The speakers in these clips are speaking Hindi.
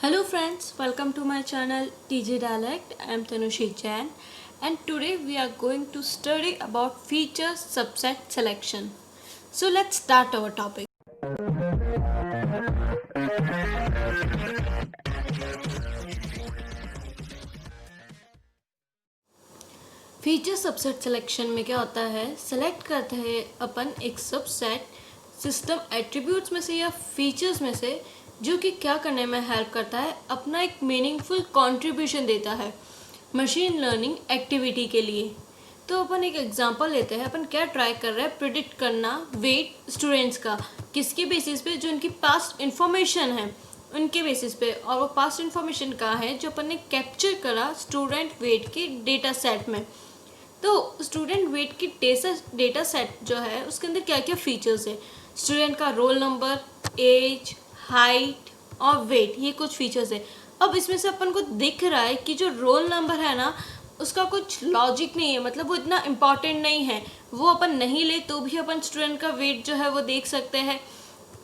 Hello friends, welcome to my channel TG Dialect. I am Tanushi Jain and today we are going to study about feature subset selection. So let's start our topic. Feature subset selection में क्या होता है, सेलेक्ट करते हैं अपन एक सबसेट सिस्टम एट्रीब्यूट्स में से या फीचर्स में से जो कि क्या करने में हेल्प करता है, अपना एक मीनिंगफुल कंट्रीब्यूशन देता है मशीन लर्निंग एक्टिविटी के लिए। तो अपन एक एग्जांपल लेते हैं। अपन क्या ट्राई कर रहे हैं, प्रिडिक्ट करना वेट स्टूडेंट्स का, किसके बेसिस पे, जो उनकी पास्ट इंफॉर्मेशन है उनके बेसिस पे। और वो पास्ट इंफॉर्मेशन कहाँ है, जो अपन ने कैप्चर करा स्टूडेंट वेट के डेटा सेट में। तो स्टूडेंट वेट की डेटा सेट जो है उसके अंदर क्या क्या फीचर्स है, स्टूडेंट का रोल नंबर, एज, हाइट और वेट, ये कुछ फीचर्स है। अब इसमें से अपन को दिख रहा है कि जो रोल नंबर है ना, उसका कुछ लॉजिक नहीं है, मतलब वो इतना इम्पॉर्टेंट नहीं है, वो अपन नहीं ले तो भी अपन स्टूडेंट का वेट जो है वो देख सकते हैं।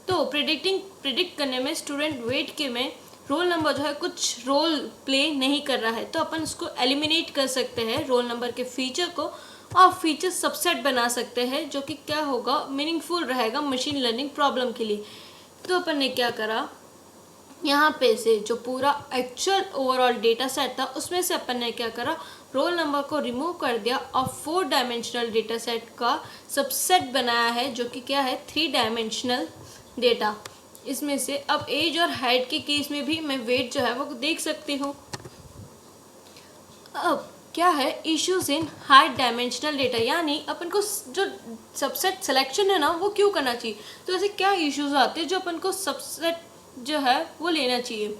तो प्रिडिक्ट करने में स्टूडेंट वेट के में रोल नंबर जो है कुछ रोल प्ले नहीं कर रहा है, तो अपन उसको एलिमिनेट कर सकते हैं रोल नंबर के फीचर को और फीचर सबसेट बना सकते हैं, जो कि क्या होगा, मीनिंगफुल रहेगा मशीन लर्निंग प्रॉब्लम के लिए। तो अपन ने क्या करा, यहाँ पे से जो पूरा एक्चुअल ओवरऑल डेटा सेट था उसमें से अपन ने क्या करा, रोल नंबर को रिमूव कर दिया और 4 डायमेंशनल डेटा सेट का सबसेट बनाया है, जो कि क्या है 3 डायमेंशनल डेटा। इसमें से अब एज और हाइट के केस में भी मैं वेट जो है वो देख सकती हूँ। अब क्या है, issues in high dimensional data, यानी अपन को जो सबसेट सिलेक्शन है ना वो क्यों करना चाहिए। तो ऐसे क्या इश्यूज आते हैं जो अपन को सबसेट जो है वो लेना चाहिए।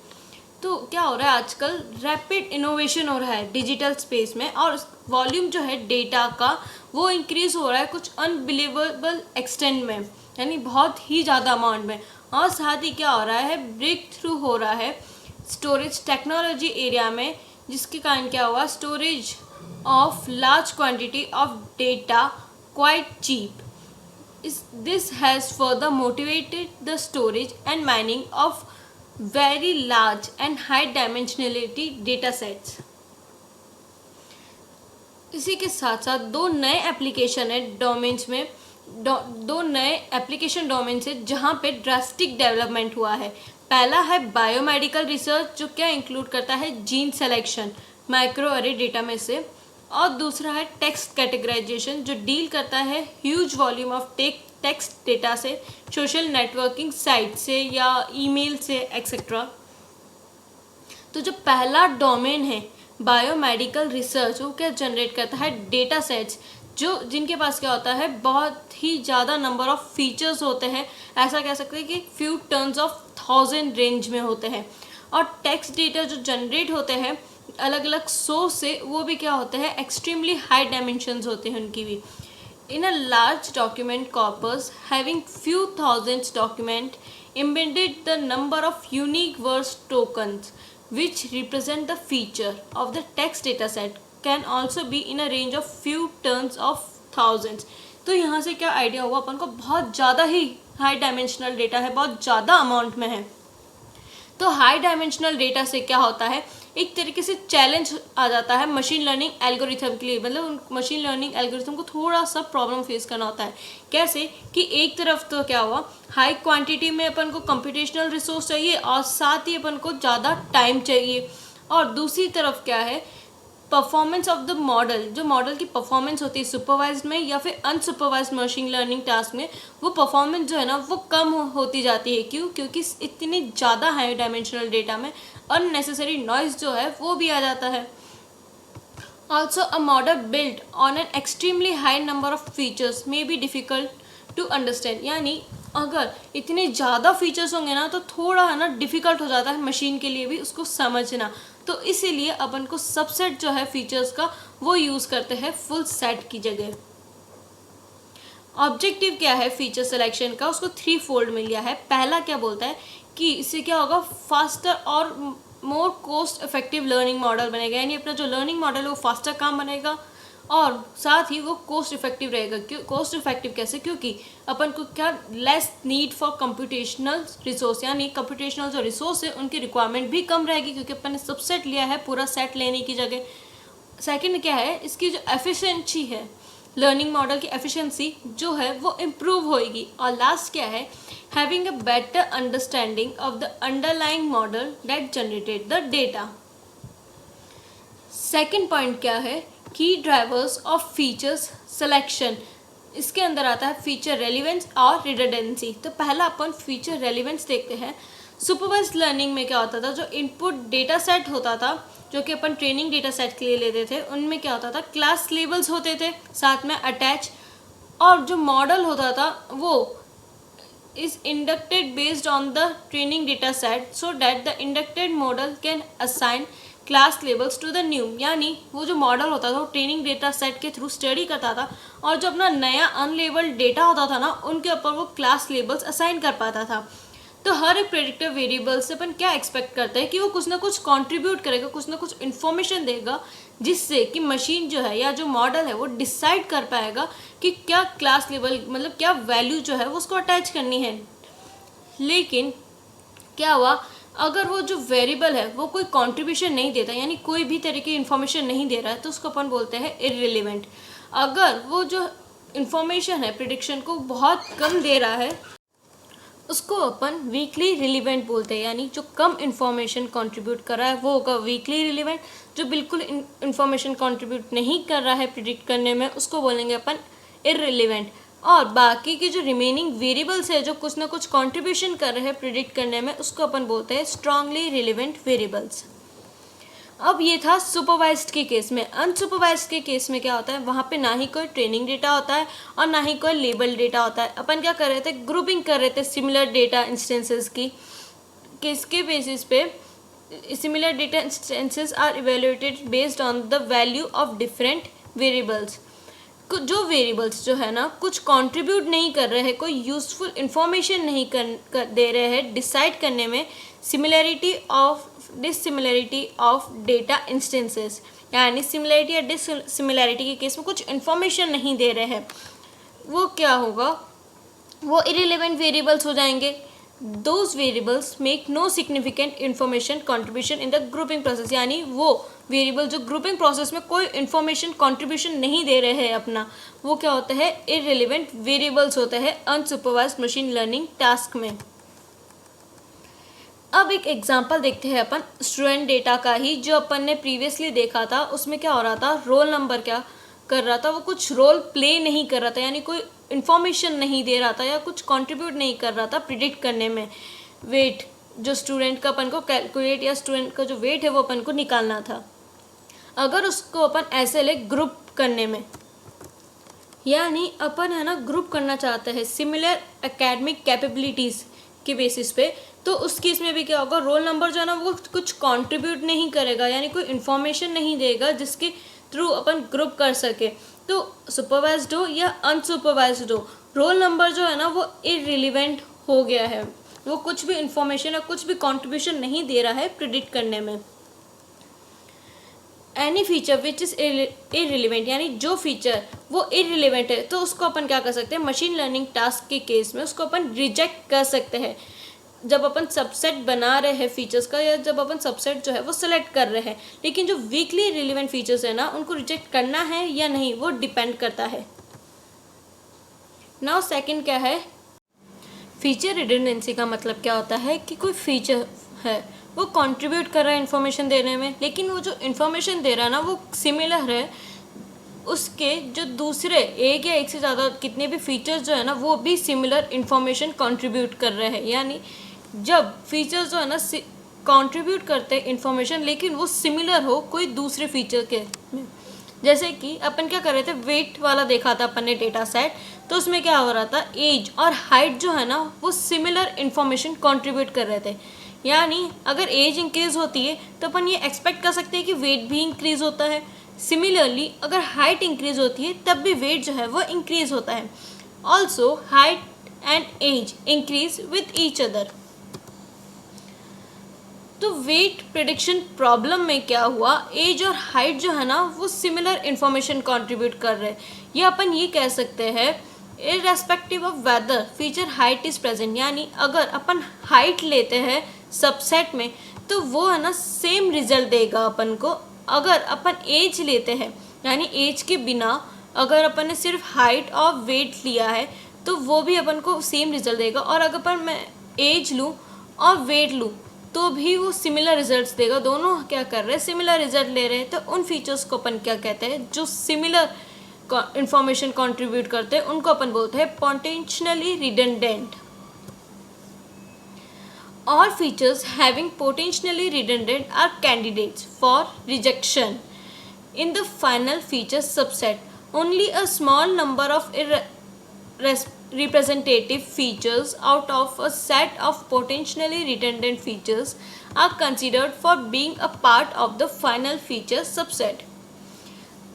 तो क्या हो रहा है, आजकल रैपिड इनोवेशन हो रहा है डिजिटल स्पेस में और वॉल्यूम जो है डेटा का वो इंक्रीज हो रहा है कुछ अनबिलीवेबल एक्सटेंट में, यानी बहुत ही ज़्यादा अमाउंट में। और साथ ही क्या हो रहा है, ब्रेक थ्रू हो रहा है स्टोरेज टेक्नोलॉजी एरिया में, जिसके कारण क्या हुआ, storage of large quantity of data quite cheap. This has further motivated the storage and mining of very large and high dimensionality data sets. इसी के साथ साथ दो नए एप्लीकेशन है डोमेन्स में, दो नए एप्लीकेशन डोमेन्स है जहाँ पे ड्रास्टिक डेवलपमेंट हुआ है। पहला है बायोमेडिकल रिसर्च, जो क्या इंक्लूड करता है जीन सेलेक्शन माइक्रो अरे डेटा में से, और दूसरा है टेक्स्ट कैटेगराइजेशन, जो डील करता है huge volume of text data से, सोशल नेटवर्किंग साइट से या ईमेल से एक्सेट्रा। तो जो पहला डोमेन है बायोमेडिकल रिसर्च, वो क्या जनरेट करता है, डेटा सेट्स जो जिनके पास क्या होता है, बहुत ही ज़्यादा नंबर ऑफ फीचर्स होते हैं, ऐसा कह सकते हैं कि फ्यू टर्न्स ऑफ 1000 रेंज में होते हैं। और टेक्स्ट डेटा जो जनरेट होते हैं अलग अलग सोर्स से, वो भी क्या होते हैं, एक्सट्रीमली हाई डायमेंशंस होते हैं उनकी भी। In a large document corpus having few thousands document embedded the number of unique word tokens which represent the feature of the text dataset can also be in a range of few tens of thousands। तो यहाँ से क्या आइडिया हुआ अपन को, बहुत ज़्यादा ही हाई डायमेंशनल डेटा है, बहुत ज़्यादा अमाउंट में है। तो हाई डायमेंशनल डेटा से क्या होता है, एक तरीके से चैलेंज आ जाता है मशीन लर्निंग एल्गोरिथम के लिए, मतलब मशीन लर्निंग एल्गोरिथम को थोड़ा सा प्रॉब्लम फेस करना होता है। कैसे कि एक तरफ तो क्या हुआ, हाई क्वांटिटी में अपन को कंप्यूटेशनल रिसोर्स चाहिए और साथ ही अपन को ज़्यादा टाइम चाहिए, और दूसरी तरफ क्या है, परफॉर्मेंस ऑफ द मॉडल, जो मॉडल की परफॉर्मेंस होती है सुपरवाइज्ड में या फिर अनसुपरवाइज्ड मशीन लर्निंग टास्क में, वो परफॉर्मेंस जो है ना वो कम होती जाती है। क्यों? क्योंकि इतनी ज़्यादा हाई डायमेंशनल डेटा में अननेसेसरी नॉइज जो है वो भी आ जाता है। Also a model build on an extremely high number of features may be difficult to understand, यानी अगर इतने ज़्यादा फीचर्स होंगे ना तो थोड़ा है ना डिफ़िकल्ट हो जाता है मशीन के लिए भी उसको समझना। तो इसीलिए अपन को सबसेट जो है फीचर्स का वो यूज़ करते हैं फुल सेट की जगह। ऑब्जेक्टिव क्या है फीचर सिलेक्शन का, उसको 3 फोल्ड मिल गया है। पहला क्या बोलता है कि इससे क्या होगा, फास्टर और more cost effective learning model बनेगा, यानी अपना जो लर्निंग मॉडल है वो फास्टर काम बनेगा और साथ ही वो कॉस्ट इफेक्टिव रहेगा। क्यों कॉस्ट इफेक्टिव कैसे? क्योंकि अपन को क्या less need for computational resource, यानी कंप्यूटेशनल जो रिसोर्स है उनकी रिक्वायरमेंट भी कम रहेगी क्योंकि अपन ने सबसेट लिया है पूरा सेट लेने की जगह। सेकंड क्या है, इसकी जो एफिशिएंसी है, लर्निंग मॉडल की एफिशिएंसी जो है वो इम्प्रूव होएगी। और लास्ट क्या है, having a better understanding of the underlying model that generated the data. Second point क्या है, की ड्राइवर्स ऑफ फीचर्स सिलेक्शन। इसके अंदर आता है फीचर रेलिवेंस और रिडंडेंसी। तो पहला अपन फीचर रेलिवेंस देखते हैं। सुपरवाइज्ड लर्निंग में क्या होता था, जो इनपुट डेटा सेट होता था जो कि अपन ट्रेनिंग डेटा सेट के लिए लेते थे, उनमें क्या होता था, क्लास लेबल्स होते थे साथ में अटैच, और जो मॉडल होता था वो is inducted based on the training data set so that the inducted model can assign class labels to the new. यानी वो जो मॉडल होता था वो ट्रेनिंग डेटा सेट के थ्रू स्टडी करता था और जो अपना नया अनलेबल्ड डेटा होता था ना, उनके ऊपर वो क्लास लेबल्स असाइन कर पाता था। तो हर एक प्रेडिक्टिव वेरिएबल से अपन क्या एक्सपेक्ट करते हैं कि वो कुछ ना कुछ कंट्रीब्यूट करेगा, कुछ ना कुछ इन्फॉर्मेशन देगा, जिससे कि मशीन जो है या जो मॉडल है वो डिसाइड कर पाएगा कि क्या क्लास लेबल मतलब क्या वैल्यू जो है वो उसको अटैच करनी है। लेकिन क्या हुआ, अगर वो जो वेरिएबल है वो कोई कंट्रीब्यूशन नहीं देता, यानी कोई भी तरह की इन्फॉर्मेशन नहीं दे रहा है, तो उसको अपन बोलते हैं इररिलेवेंट। अगर वो जो इन्फॉर्मेशन है प्रिडिक्शन को बहुत कम दे रहा है, उसको अपन वीकली रिलेवेंट बोलते हैं। यानी जो कम इन्फॉर्मेशन कंट्रीब्यूट कर रहा है वो होगा वीकली रिलेवेंट। जो बिल्कुल इन्फॉर्मेशन कंट्रीब्यूट नहीं कर रहा है प्रिडिक्ट करने में, उसको बोलेंगे अपन इररिलेवेंट। और बाकी की जो रिमेनिंग वेरिएबल्स है जो कुछ ना कुछ कंट्रीब्यूशन कर रहे हैं प्रिडिक्ट करने में, उसको अपन बोलते हैं स्ट्रांगली रिलेवेंट वेरिएबल्स। अब ये था सुपरवाइज्ड के केस में। अनसुपरवाइज्ड के केस में क्या होता है, वहाँ पे ना ही कोई ट्रेनिंग डेटा होता है और ना ही कोई लेबल डेटा होता है। अपन क्या कर रहे थे, ग्रुपिंग कर रहे थे सिमिलर डेटा इंस्टेंसेस की। किसके बेसिस पे? Similar data instances are evaluated based on the value of different variables. जो वेरिएबल्स जो है ना कुछ कंट्रीब्यूट नहीं कर रहे हैं, कोई यूजफुल इंफॉर्मेशन नहीं कर दे रहे हैं डिसाइड करने में similarity of dissimilarity of data instances, यानी सिमिलरिटी या डिसिमिलरिटी के केस में कुछ इन्फॉर्मेशन नहीं दे रहे हैं, वो क्या होगा, वो इररिलेवेंट वेरिएबल्स हो जाएंगे। Those variables make no significant information contribution in the grouping process. यानी वो वेरिएबल जो ग्रुपिंग प्रोसेस में कोई इन्फॉर्मेशन कंट्रीब्यूशन नहीं दे रहे हैं अपना, वो क्या होता है, इररिलेवेंट वेरिएबल्स होते हैं अनसुपरवाइज्ड मशीन लर्निंग टास्क में। अब एक एग्जांपल देखते हैं अपन स्टूडेंट डेटा का ही, जो अपन ने प्रीवियसली देखा था। उसमें क्या हो रहा था, रोल नंबर क्या कर रहा था, वो कुछ रोल प्ले नहीं कर रहा था, यानी कोई इन्फॉर्मेशन नहीं दे रहा था या कुछ कंट्रीब्यूट नहीं कर रहा था प्रिडिक्ट करने में। वेट जो स्टूडेंट का अपन को कैलकुलेट या स्टूडेंट का जो वेट है वो अपन को निकालना था। अगर उसको अपन ऐसे ले ग्रुप करने में, यानी अपन है ना ग्रुप करना चाहते हैं सिमिलर एकेडमिक कैपेबिलिटीज़ के बेसिस पे, तो उस केस में भी क्या होगा, रोल नंबर जो है ना वो कुछ कंट्रीब्यूट नहीं करेगा, यानी कोई इन्फॉर्मेशन नहीं देगा जिसके थ्रू अपन ग्रुप कर सके। तो सुपरवाइज्ड हो या अनसुपरवाइज्ड हो, रोल नंबर जो है ना वो इररिलेवेंट हो गया है, वो कुछ भी इन्फॉर्मेशन या कुछ भी कंट्रीब्यूशन नहीं दे रहा है प्रिडिक्ट करने में। Any feature which is irrelevant, यानी जो फीचर वो इररिलेवेंट है, तो उसको अपन क्या कर सकते हैं, मशीन लर्निंग टास्क के केस में उसको अपन रिजेक्ट कर सकते हैं। जब अपन सबसेट बना रहे हैं फीचर्स का, या जब अपन सबसेट जो है वो सिलेक्ट कर रहे हैं, लेकिन जो वीकली रिलेवेंट फीचर्स है ना उनको रिजेक्ट करना है या नहीं वो डिपेंड करता है। नाउ सेकंड क्या है, फीचर रिडंडेंसी का मतलब क्या होता है कि कोई फीचर है वो कंट्रीब्यूट कर रहा है इन्फॉर्मेशन देने में, लेकिन वो जो इन्फॉर्मेशन दे रहा है ना वो सिमिलर है उसके जो दूसरे एक या एक से ज़्यादा कितने भी फीचर्स जो है ना वो भी सिमिलर इन्फॉर्मेशन कंट्रीब्यूट कर रहे हैं। यानी जब फीचर्स जो है ना कंट्रीब्यूट करते हैं इन्फॉर्मेशन, लेकिन वो सिमिलर हो कोई दूसरे फीचर के। जैसे कि अपन क्या कर रहे थे, वेट वाला देखा था अपन ने डेटा सेट, तो उसमें क्या हो रहा था, एज और हाइट जो है ना वो सिमिलर इन्फॉर्मेशन कंट्रीब्यूट कर रहे थे। यानी अगर एज इंक्रीज होती है तो अपन ये एक्सपेक्ट कर सकते हैं कि वेट भी इंक्रीज होता है। सिमिलरली अगर हाइट इंक्रीज होती है तब भी वेट जो है वो इंक्रीज होता है। Also height and age increase with each other. तो वेट प्रिडिक्शन प्रॉब्लम में क्या हुआ, एज और हाइट जो है ना वो सिमिलर इन्फॉर्मेशन कंट्रीब्यूट कर रहे हैं। ये अपन ये कह सकते हैं irrespective of whether feature height is present, यानी अगर अपन हाइट लेते हैं सबसेट में तो वो है ना सेम रिजल्ट देगा अपन को। अगर अपन एज लेते हैं यानी एज के बिना अगर अपन ने सिर्फ हाइट और वेट लिया है तो वो भी अपन को सेम रिजल्ट देगा। और अगर अपन मैं एज लूँ और वेट लूँ तो भी वो सिमिलर रिजल्ट्स देगा। दोनों क्या कर रहे हैं, सिमिलर रिजल्ट ले रहे हैं। तो उन फीचर्स को अपन क्या कहते हैं, जो सिमिलर इंफॉर्मेशन कंट्रीब्यूट करते हैं उनको अपन बोलते हैं potentially redundant. All features having potentially redundant are candidates for rejection in the final feature subset. Only a small number of representative features out of a set of potentially redundant features are considered for being a part of the final feature subset.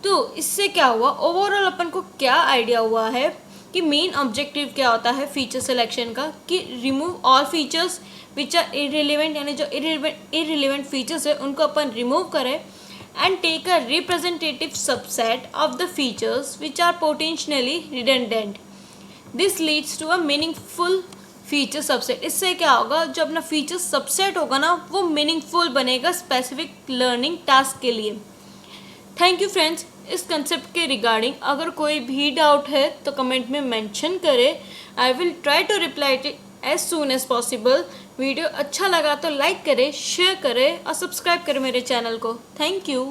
तो इससे क्या हुआ, ओवरऑल अपन को क्या आइडिया हुआ है कि मेन ऑब्जेक्टिव क्या होता है फीचर सिलेक्शन का, कि remove all features which are irrelevant, यानी जो इररिलेवेंट फीचर्स है उनको अपन रिमूव करें and take a representative subset of the features which are potentially redundant. This leads to a meaningful feature subset. इससे क्या होगा, जो अपना फीचर सबसेट होगा ना वो मीनिंगफुल बनेगा स्पेसिफिक लर्निंग टास्क के लिए। Thank you friends. इस कंसेप्ट के रिगार्डिंग अगर कोई भी डाउट है तो कमेंट में मेंशन करें। I will try to reply it as soon as possible. Video अच्छा लगा तो लाइक करें, शेयर करें और सब्सक्राइब करें मेरे चैनल को। Thank you.